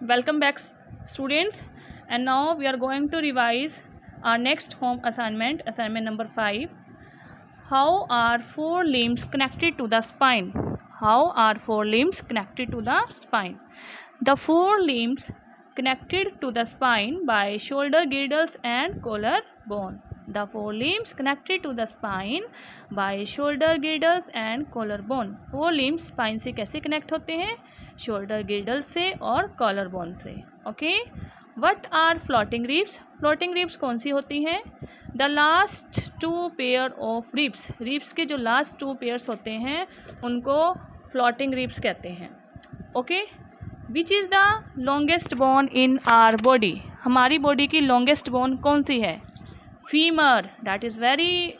Welcome back, students. And now we are going to revise our next home assignment, assignment number 5. How are four limbs connected to the spine? How are four limbs connected to the spine? The four limbs connected to the spine by shoulder girdles and collarbone. The four limbs connected to the spine by shoulder girdles and collarbone. Four limbs spine से कैसे connect होते हैं? shoulder girdle से और collarbone से. Okay. What are floating ribs? Floating ribs कौन सी होती हैं? The last two pair of ribs. ribs के जो last two pairs होते हैं उनको floating ribs कहते हैं. Okay. Which is the longest bone in our body? हमारी body की longest bone कौन सी है? Femur. That is very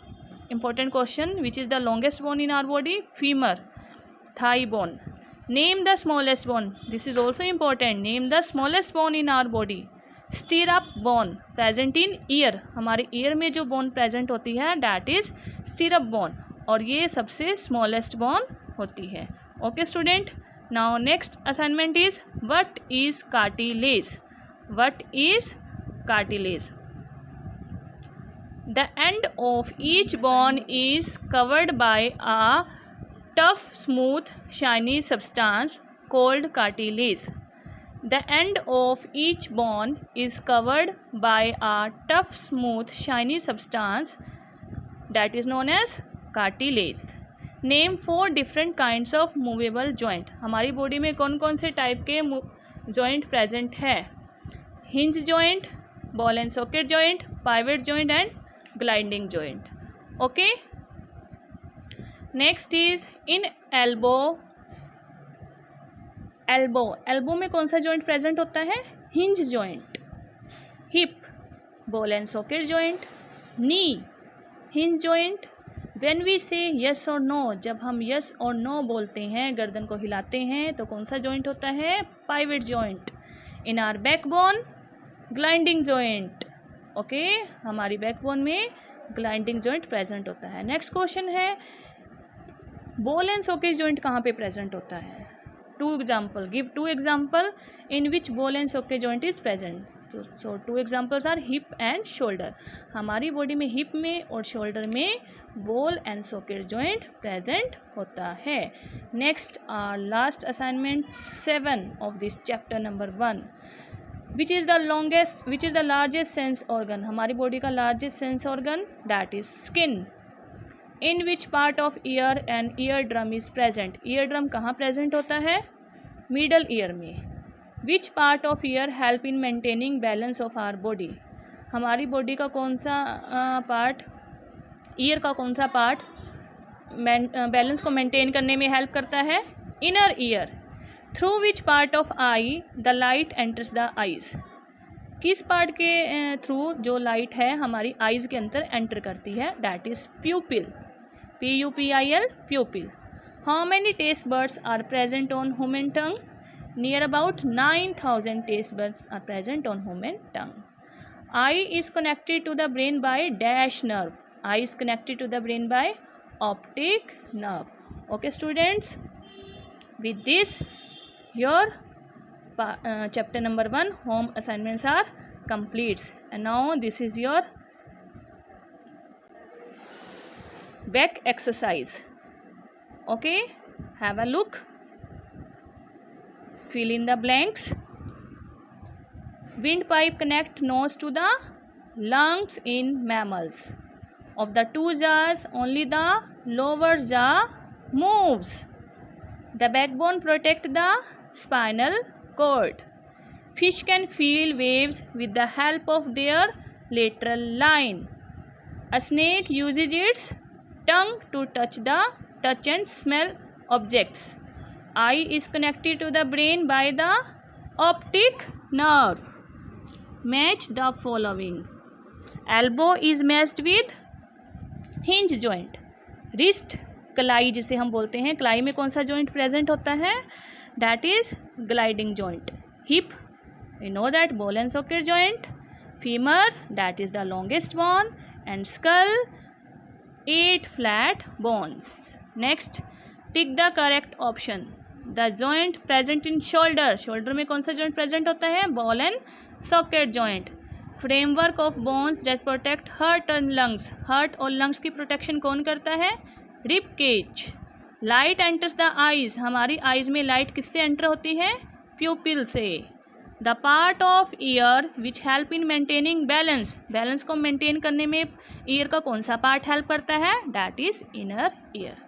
important question. Which is the longest bone in our body? Femur. Thigh bone. Name the smallest bone. This is also important. Name the smallest bone in our body. Stirrup bone. Present in ear. हमारे ear में जो bone present होती है that is stirrup bone. और ये सबसे smallest bone होती है. Okay student. Now next assignment is what is cartilage? What is cartilage? The end of each bone is covered by a tough, smooth, shiny substance called cartilage. The end of each bone is covered by a tough, smooth, shiny substance that is known as cartilage. Name four different kinds of movable joint. हमारी body में कौन कौन से type के joint present है? Hinge joint, ball and socket joint, pivot joint and gliding joint. Okay. Next is in elbow. Elbow में कौन सा joint present होता है? Hinge joint. Hip, ball and socket joint. Knee, hinge joint. When we say yes or no, जब हम yes और no बोलते हैं, गर्दन को हिलाते हैं, तो कौन सा joint होता है? Pivot joint. In our backbone, gliding joint. Okay हमारी बैकबोन में ग्लाइडिंग जॉइंट प्रेजेंट होता है. नेक्स्ट क्वेश्चन है बॉल एंड सॉकेट जॉइंट कहाँ पे प्रेजेंट होता है? Two example. Give two example in which ball and socket joint is present. So two examples are hip and shoulder. हमारी body में hip में और शोल्डर में ball and socket joint present होता है. Next our last assignment 7 of this chapter number 1. Which is the largest sense organ? हमारी body का largest sense organ that is skin. In which part of ear and eardrum is present? eardrum कहाँ present होता है? middle ear में. Which part of ear help in maintaining balance of our body? हमारी body का कौन सा part, year का कौन सा पार्ट बैलेंस को मेंटेन करने में हेल्प करता है? Inner ear. Through which part of eye the light enters the eyes? किस पार्ट के थ्रू जो लाइट है हमारी आइज़ के अंदर एंटर करती है? That is pupil. PUPIL pupil. How many taste buds are present on human tongue? Near about 9000 taste buds are present on human tongue. Eye is connected to the brain by dash nerve. Eye is connected to the brain bye optic nerve. Okay students, with this your chapter number 1 home assignments are complete. And now this is your back exercise. Okay, have a look, fill in the blanks. Windpipe connect nose to the lungs in mammals. Of the two jaws only the lower jaw moves. The backbone protect the spinal cord. Fish can feel waves with the help of their lateral line. A snake uses its tongue to touch and smell objects. Eye is connected to the brain by the optic nerve. Match the following. Elbow is matched with hinge joint. Wrist, कलाई जिसे हम बोलते हैं, कलाई में कौन सा joint present होता है? That is gliding joint. Hip, we know that ball and socket joint. Femur, that is the longest bone. And skull, 8 flat bones. Next, tick the correct option. The joint present in shoulder, shoulder में कौन सा joint present होता है? Ball and socket joint. Framework of bones that protect heart and lungs, heart और lungs की protection कौन करता है? Rib cage. Light enters the eyes, हमारी आइज में लाइट किससे एंटर होती है? प्यूपिल से। The part of year which help in maintaining balance, balance को मेंटेन करने में ईयर का कौन सा पार्ट हेल्प करता है? That is inner ear.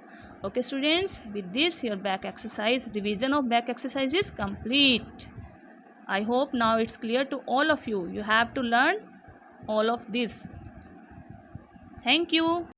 Okay students, with this your back exercise, revision of back exercise is complete. I hope now it's clear to all of you. You have to learn all of this. Thank you.